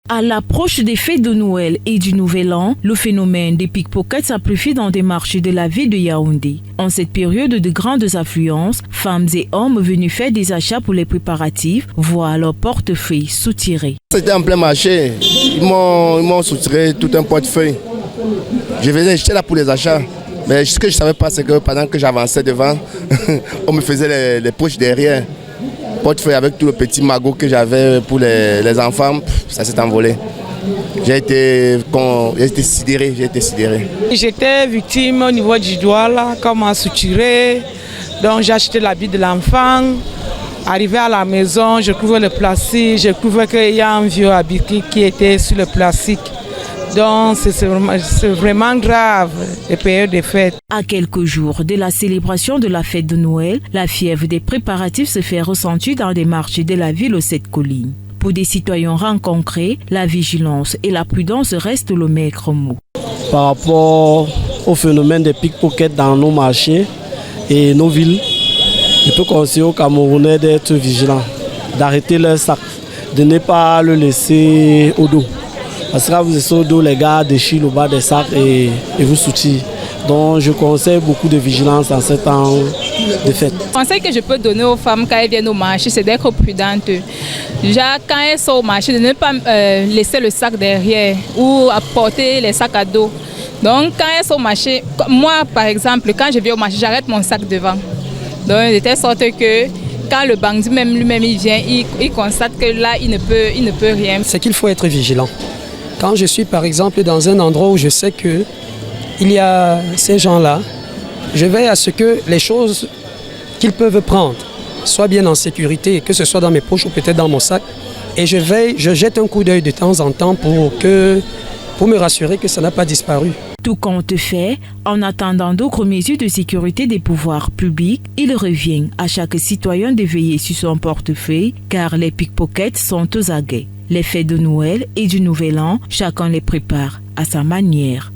À l'approche des fêtes de Noël et du Nouvel An, le phénomène des pickpockets s'amplifie dans des marchés de la ville de Yaoundé. En cette période de grandes affluences, femmes et hommes venus faire des achats pour les préparatifs voient leur portefeuille soutiré. C'était en plein marché. Ils m'ont soutiré tout un portefeuille. J'étais là pour les achats. Mais ce que je ne savais pas, c'est que pendant que j'avançais devant, on me faisait les poches derrière. Portefeuille avec tout le petit magot que j'avais pour les enfants, ça s'est envolé. J'ai été sidéré, J'étais victime au niveau du doigt, là, comme on m'a soutiré. Donc j'ai acheté l'habit de l'enfant. Arrivé à la maison, je couvre le plastique, je couvre qu'il y a un vieux habit qui était sur le plastique. Donc c'est vraiment grave, les périodes des fêtes. À quelques jours de la célébration de la fête de Noël, la fièvre des préparatifs se fait ressentir dans des marchés de la ville aux 7 collines. Pour des citoyens rencontrés, la vigilance et la prudence restent le maître mot. Par rapport au phénomène des pickpockets dans nos marchés et nos villes, je peux conseiller aux Camerounais d'être vigilants, d'arrêter leur sac, de ne pas le laisser au dos. Parce que quand vous laissez au dos, les gars déchirent le bas des sacs et vous soutirent. Donc je conseille beaucoup de vigilance en ce temps de fête. Le conseil que je peux donner aux femmes quand elles viennent au marché, c'est d'être prudentes. Déjà, quand elles sont au marché, de ne pas laisser le sac derrière ou apporter les sacs à dos. Donc quand elles sont au marché, moi par exemple, quand je viens au marché, j'arrête mon sac devant. Donc de telle sorte que quand le bandit même lui-même il vient, il constate que là il ne peut rien. C'est qu'il faut être vigilant. Quand je suis par exemple dans un endroit où je sais qu'il y a ces gens-là, je veille à ce que les choses qu'ils peuvent prendre soient bien en sécurité, que ce soit dans mes poches ou peut-être dans mon sac. Et je jette un coup d'œil de temps en temps pour me rassurer que ça n'a pas disparu. Tout compte fait, en attendant d'autres mesures de sécurité des pouvoirs publics, il revient à chaque citoyen de veiller sur son portefeuille car les pickpockets sont aux aguets. Les fêtes de Noël et du Nouvel An, chacun les prépare à sa manière.